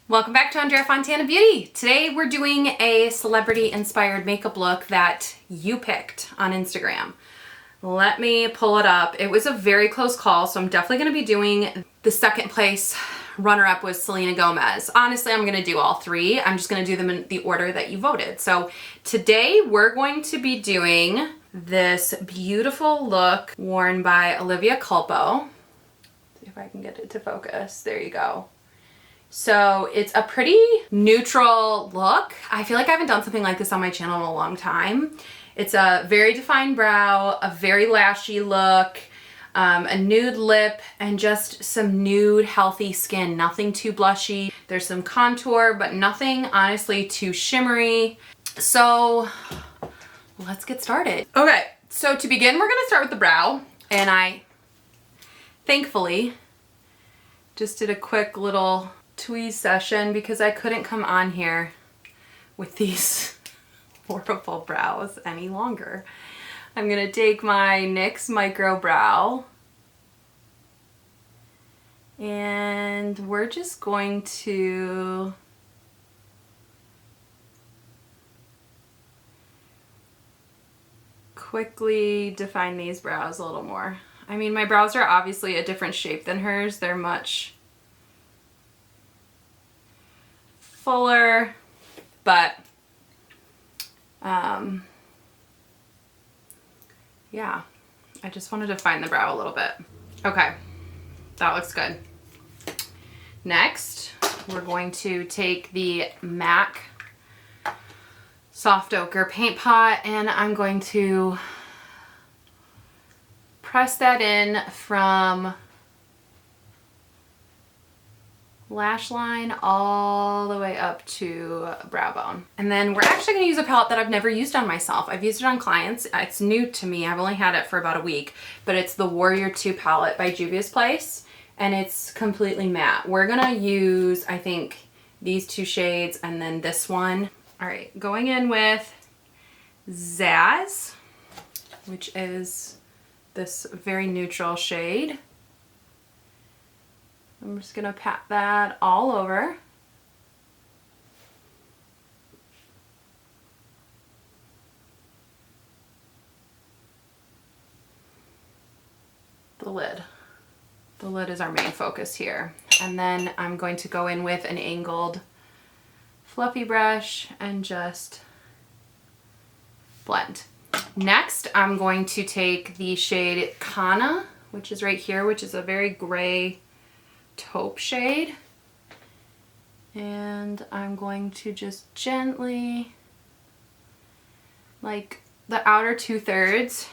Welcome back to Andrea Fontana Beauty. Today we're doing a celebrity inspired makeup look that you picked on Instagram. Let me pull it up. It was a very close call, so I'm definitely going to be doing the second place runner-up was Selena Gomez. Honestly, I'm going to do all three. I'm just going to do them in the order that you voted. So today we're going to be doing this beautiful look worn by Olivia Culpo. See if I can get it to focus. There you go. So it's a pretty neutral look. I feel like I haven't done something like this on my channel in a long time. It's a very defined brow, a very lashy look, a nude lip, and just some nude healthy skin. Nothing too blushy. There's some contour, but nothing honestly too shimmery. So let's get started. Okay, so to begin, we're gonna start with the brow. And I thankfully just did a quick little tweeze session because I couldn't come on here with these horrible brows any longer. I'm gonna take my NYX Micro Brow and we're just going to quickly define these brows a little more. I mean, my brows are obviously a different shape than hers. They're much fuller, but yeah, I just wanted to define the brow a little bit. Okay, that looks good. Next, we're going to take the MAC Soft Ochre Paint Pot and I'm going to press that in from lash line all the way up to brow bone. And then we're actually going to use a palette that I've never used on myself. I've used it on clients. It's new to me. I've only had it for about a week, but it's the Warrior 2 palette by Juvia's Place and it's completely matte. We're going to use, I think, these two shades and then this one. All right, going in with Zazz, which is this very neutral shade. I'm just gonna pat that all over. The lid. The lid is our main focus here. And then I'm going to go in with an angled fluffy brush and just blend. Next, I'm going to take the shade Kana, which is right here, which is a very gray taupe shade, and I'm going to just gently, like the outer 2/3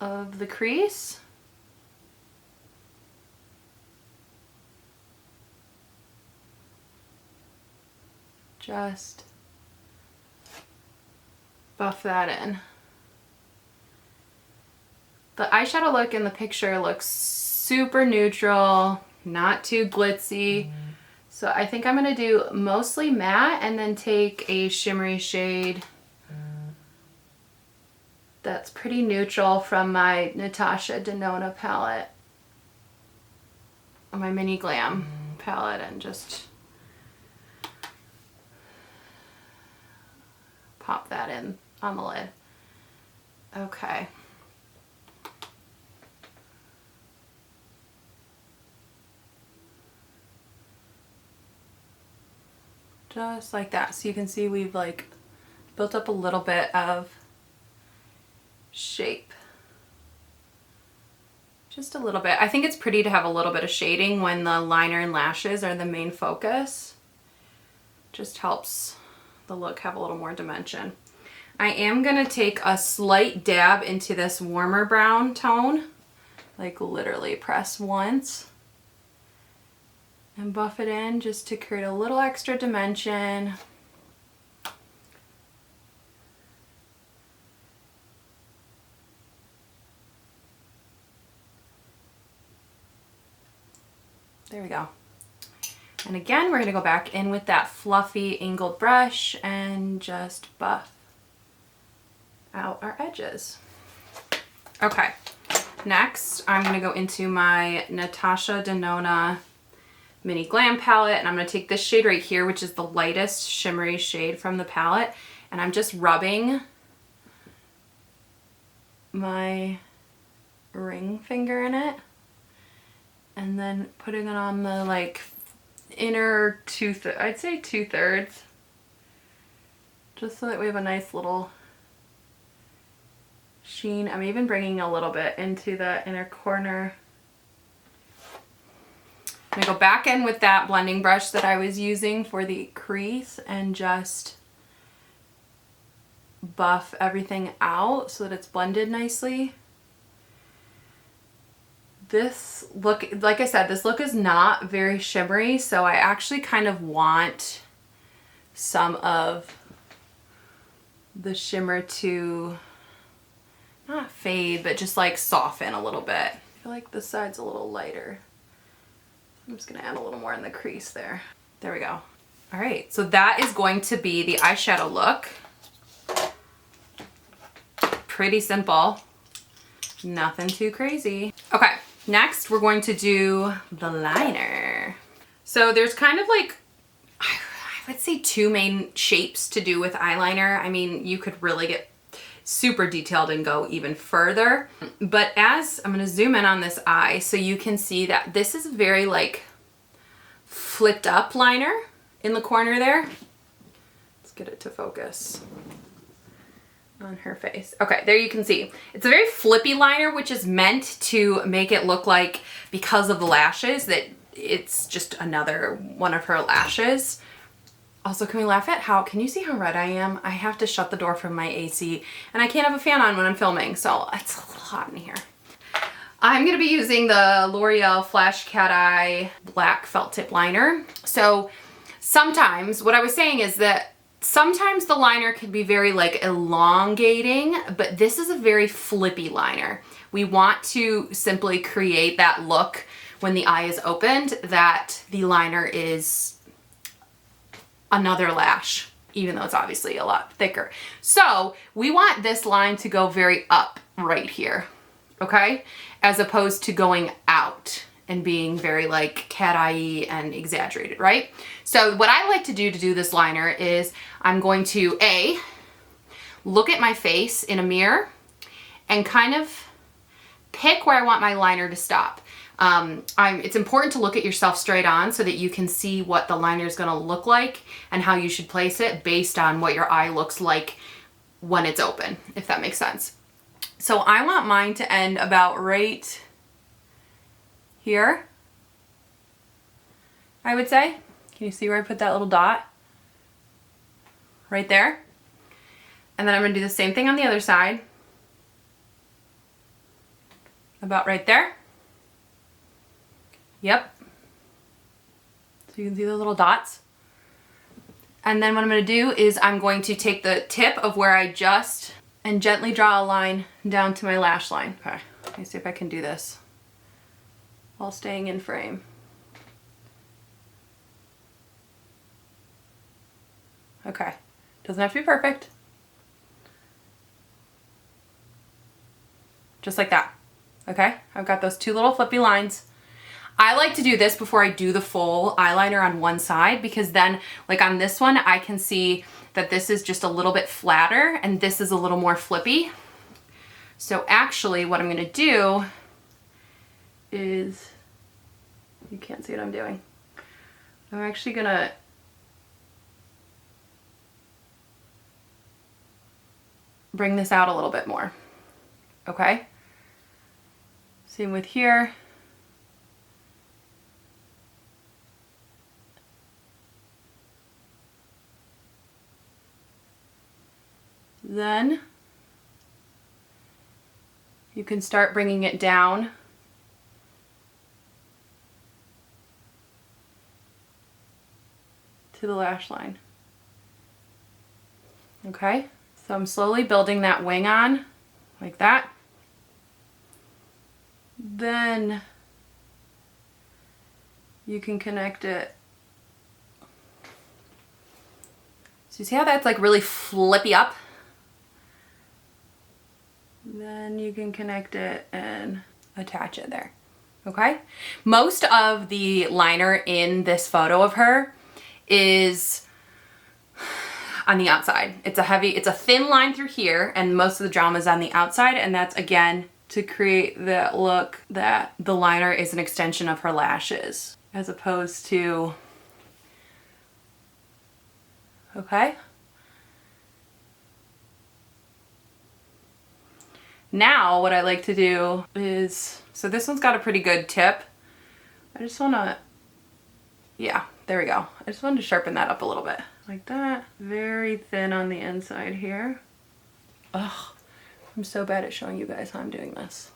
of the crease, just buff that in. The eyeshadow look in the picture looks super neutral, not too glitzy. So I think I'm gonna do mostly matte and then take a shimmery shade that's pretty neutral from my Natasha Denona palette, my Mini Glam palette, and just pop that in on the lid. Okay. Just like that. So you can see we've like built up a little bit of shape. Just a little bit. I think it's pretty to have a little bit of shading when the liner and lashes are the main focus. Just helps the look have a little more dimension. I am gonna take a slight dab into this warmer brown tone, like literally press once and buff it in just to create a little extra dimension. There we go. And again, we're gonna go back in with that fluffy angled brush and just buff out our edges. Okay, next I'm gonna go into my Natasha Denona Mini Glam palette, and I'm going to take this shade right here, which is the lightest shimmery shade from the palette, and I'm just rubbing my ring finger in it and then putting it on the like inner I'd say 2/3, just so that we have a nice little sheen. I'm even bringing a little bit into the inner corner. I'm gonna go back in with that blending brush that I was using for the crease and just buff everything out so that it's blended nicely. This look, like I said, this look is not very shimmery, so I actually kind of want some of the shimmer to not fade, but just like soften a little bit. I feel like this side's a little lighter. I'm just gonna add a little more in the crease there. There we go. All right, so that is going to be the eyeshadow look. Pretty simple, nothing too crazy. Okay, next we're going to do the liner. So there's kind of like, I would say 2 main shapes to do with eyeliner. I mean, you could really get super detailed and go even further. But as I'm gonna zoom in on this eye so you can see that this is very like flipped up liner in the corner there. Let's get it to focus on her face. Okay, there you can see. It's a very flippy liner, which is meant to make it look like, because of the lashes, that it's just another one of her lashes. Also, can we laugh at how, can you see how red I am? I have to shut the door from my AC and I can't have a fan on when I'm filming, so it's a little hot in here. I'm gonna be using the L'Oreal Flash Cat Eye Black Felt Tip Liner. So sometimes, what I was saying is that sometimes the liner can be very like elongating, but this is a very flippy liner. We want to simply create that look when the eye is opened, that the liner is another lash, even though it's obviously a lot thicker. So we want this line to go very up right here, okay? As opposed to going out and being very like cat eye and exaggerated, right? So what I like to do this liner is I'm going to look at my face in a mirror and kind of pick where I want my liner to stop. It's important to look at yourself straight on so that you can see what the liner is going to look like and how you should place it based on what your eye looks like when it's open, if that makes sense. So I want mine to end about right here, I would say. Can you see where I put that little dot? Right there. And then I'm going to do the same thing on the other side. About right there. Yep. So you can see the little dots. And then what I'm going to do is I'm going to take the tip of where I just and gently draw a line down to my lash line. Okay, let me see if I can do this while staying in frame. Okay, doesn't have to be perfect. Just like that. Okay, I've got those 2 little flippy lines. I like to do this before I do the full eyeliner on one side, because then like on this one I can see that this is just a little bit flatter and this is a little more flippy. So actually what I'm going to do is, you can't see what I'm doing. I'm actually going to bring this out a little bit more. Okay? Same with here. Then you can start bringing it down to the lash line. Okay, so I'm slowly building that wing on like that. Then you can connect it. So you see how that's like really flippy up? Then you can connect it and attach it there. Okay? Most of the liner in this photo of her is on the outside. It's a thin line through here, and most of the drama is on the outside, and that's again to create that look that the liner is an extension of her lashes as opposed to, okay? Now what I like to do is, so this one's got a pretty good tip. I just wanna, yeah, there we go. I just wanted to sharpen that up a little bit. Like that. Very thin on the inside here. Ugh, I'm so bad at showing you guys how I'm doing this.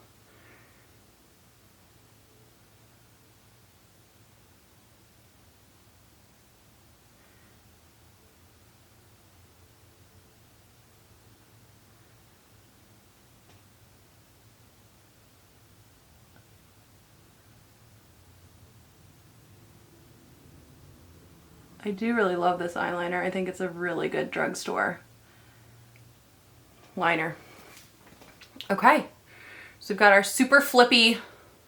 I do really love this eyeliner. I think it's a really good drugstore liner. Okay, so we've got our super flippy.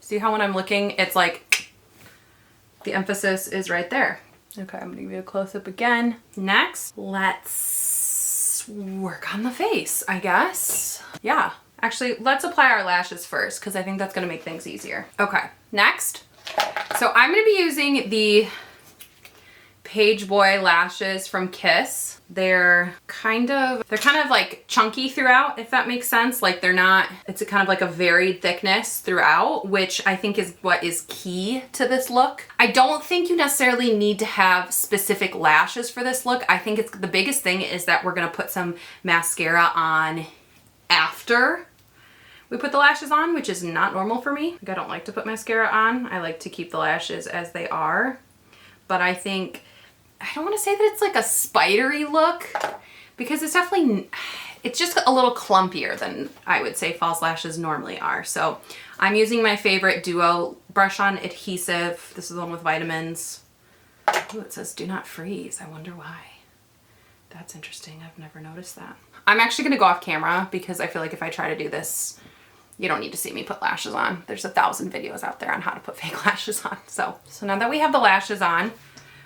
See how when I'm looking, it's like the emphasis is right there. Okay, I'm gonna give you a close-up again. Next, let's work on the face, I guess. Yeah, actually, let's apply our lashes first because I think that's gonna make things easier. Okay, next. So I'm gonna be using the Page Boy lashes from Kiss. They're kind of like chunky throughout, if that makes sense. Like they're not, it's a kind of like a varied thickness throughout, which I think is what is key to this look. I don't think you necessarily need to have specific lashes for this look. I think it's the biggest thing is that we're gonna put some mascara on after we put the lashes on, which is not normal for me. Like I don't like to put mascara on. I like to keep the lashes as they are. But I think, I don't want to say that it's like a spidery look because it's definitely, it's just a little clumpier than I would say false lashes normally are. So I'm using my favorite Duo brush on adhesive. This is the one with vitamins. Oh, it says do not freeze. I wonder why. That's interesting. I've never noticed that. I'm actually going to go off camera because I feel like if I try to do this, you don't need to see me put lashes on. There's 1,000 videos out there on how to put fake lashes on. So now that we have the lashes on,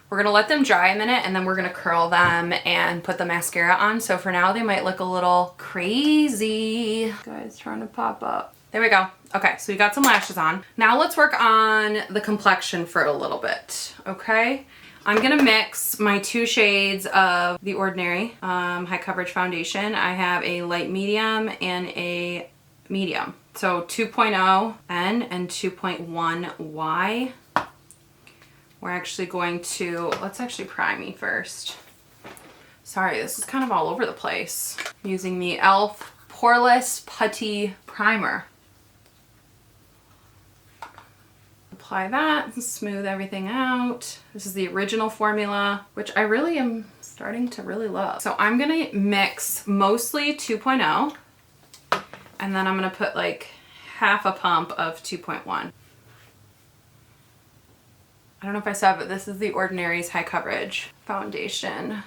we're gonna let them dry a minute and then we're gonna curl them and put the mascara on. So for now, they might look a little crazy. Guys trying to pop up. There we go. Okay, so we got some lashes on. Now let's work on the complexion for a little bit, okay? I'm gonna mix my 2 shades of The Ordinary High Coverage Foundation. I have a light medium and a medium. So 2.0 N and 2.1 Y. We're actually going to, let's actually prime me first. Sorry, this is kind of all over the place. I'm using the e.l.f. Poreless Putty Primer. Apply that and smooth everything out. This is the original formula, which I really am starting to really love. So I'm gonna mix mostly 2.0, and then I'm gonna put like half a pump of 2.1. I don't know if I saw, but this is The Ordinary's High Coverage Foundation,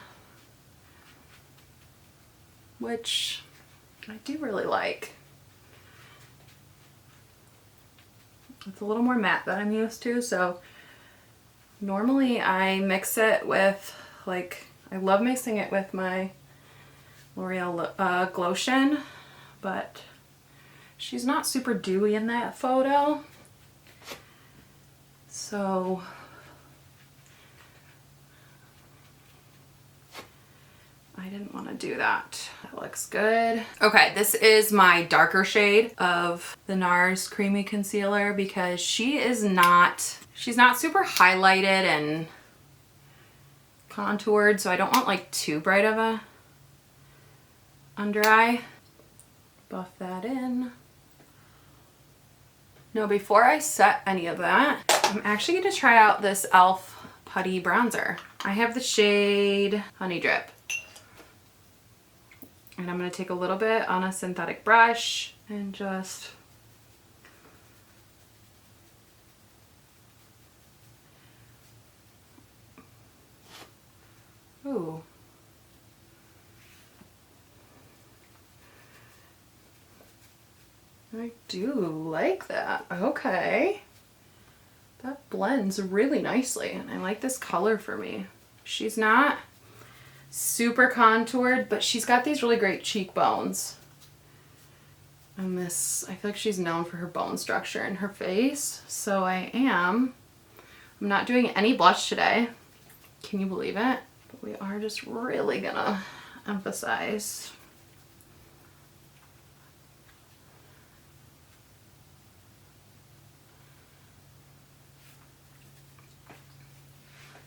which I do really like. It's a little more matte than I'm used to, so normally I mix it with, like, I love mixing it with my L'Oreal Glotion, but she's not super dewy in that photo. So I didn't want to do that. That looks good. Okay, this is my darker shade of the NARS Creamy Concealer because she's not super highlighted and contoured, so I don't want like too bright of a under eye. Buff that in. Now before I set any of that, I'm actually going to try out this e.l.f. Putty Bronzer. I have the shade Honey Drip. And I'm going to take a little bit on a synthetic brush and just ooh. I do like that. Okay. blends really nicely. And I like this color for me. She's not super contoured, but she's got these really great cheekbones. And this, I feel like she's known for her bone structure in her face. So I'm not doing any blush today. Can you believe it? But we are just really gonna emphasize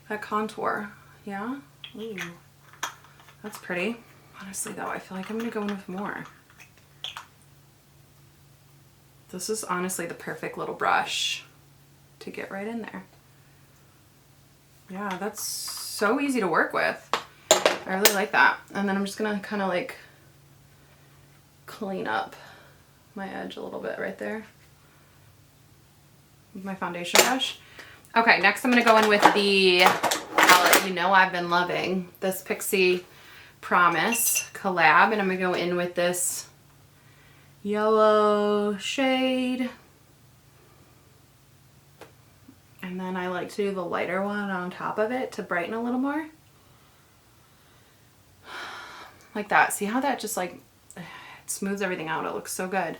that contour. Yeah? Ooh, that's pretty. Honestly though, I feel like I'm gonna go in with more. This is honestly the perfect little brush to get right in there. Yeah, that's so easy to work with. I really like that. And then I'm just gonna kind of like clean up my edge a little bit right there with my foundation brush. Okay, next I'm gonna go in with the palette you know I've been loving, this Pixie Promise collab, and I'm gonna go in with this yellow shade. And then I like to do the lighter one on top of it to brighten a little more. Like that. See how that just like, it smooths everything out. It looks so good.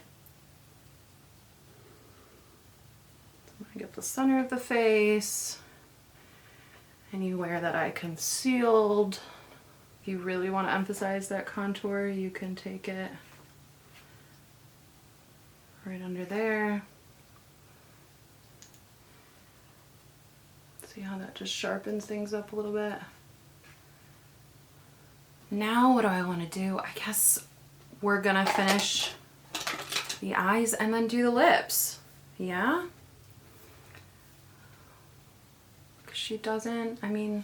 I'm gonna get the center of the face. Anywhere that I concealed. If you really want to emphasize that contour, you can take it right under there. See how that just sharpens things up a little bit. Now what do I want to do? I guess we're gonna finish the eyes and then do the lips. Yeah? She doesn't, I mean,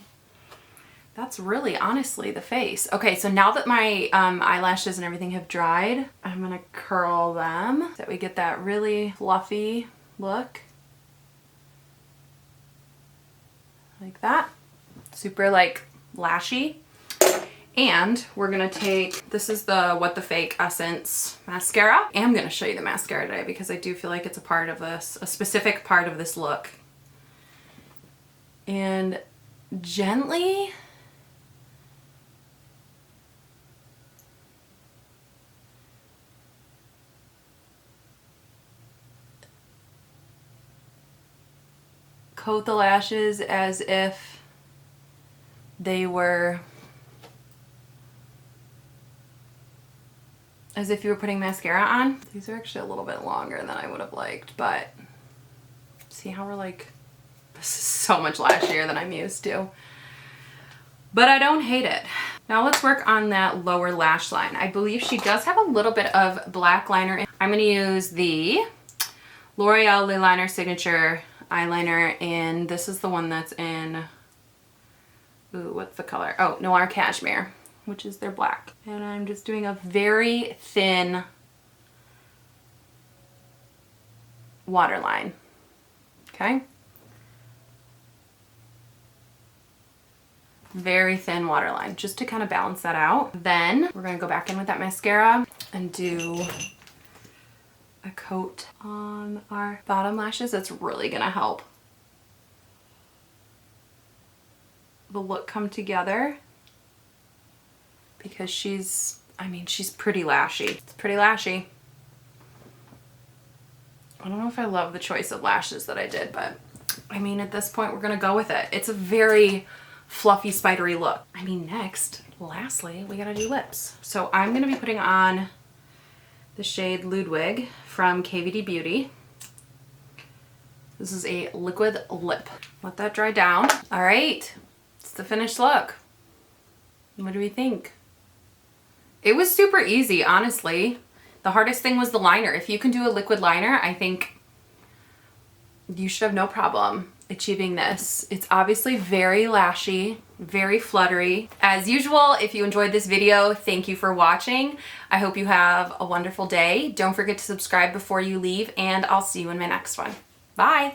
that's really honestly the face. Okay, so now that my eyelashes and everything have dried, I'm gonna curl them so that we get that really fluffy look. Like that. Super like lashy. And we're gonna take, this is the What the Fake Essence mascara. I'm gonna show you the mascara today because I do feel like it's a part of this, a specific part of this look. And gently coat the lashes as if they were, as if you were putting mascara on. These are actually a little bit longer than I would have liked, but see how we're like, this is so much lashier than I'm used to. But I don't hate it. Now let's work on that lower lash line. I believe she does have a little bit of black liner. I'm gonna use the L'Oreal Lip Liner Signature eyeliner, and this is the one that's in, ooh, what's the color? Oh, Noir Cashmere, which is their black. And I'm just doing a very thin waterline, okay? Very thin waterline, just to kind of balance that out. Then we're gonna go back in with that mascara and do a coat on our bottom lashes. That's really gonna help the look come together because she's, I mean, she's pretty lashy. It's pretty lashy. I don't know if I love the choice of lashes that I did, but I mean, at this point, we're gonna go with it. It's a very fluffy, spidery look. I mean, next, lastly, we gotta do lips. So I'm gonna be putting on the shade Ludwig from KVD Beauty. This is a liquid lip. Let that dry down. All right, it's the finished look. What do we think? It was super easy, honestly. The hardest thing was the liner. If you can do a liquid liner, I think you should have no problem achieving this. It's obviously very lashy, very fluttery. As usual, if you enjoyed this video, thank you for watching. I hope you have a wonderful day. Don't forget to subscribe before you leave, and I'll see you in my next one. Bye.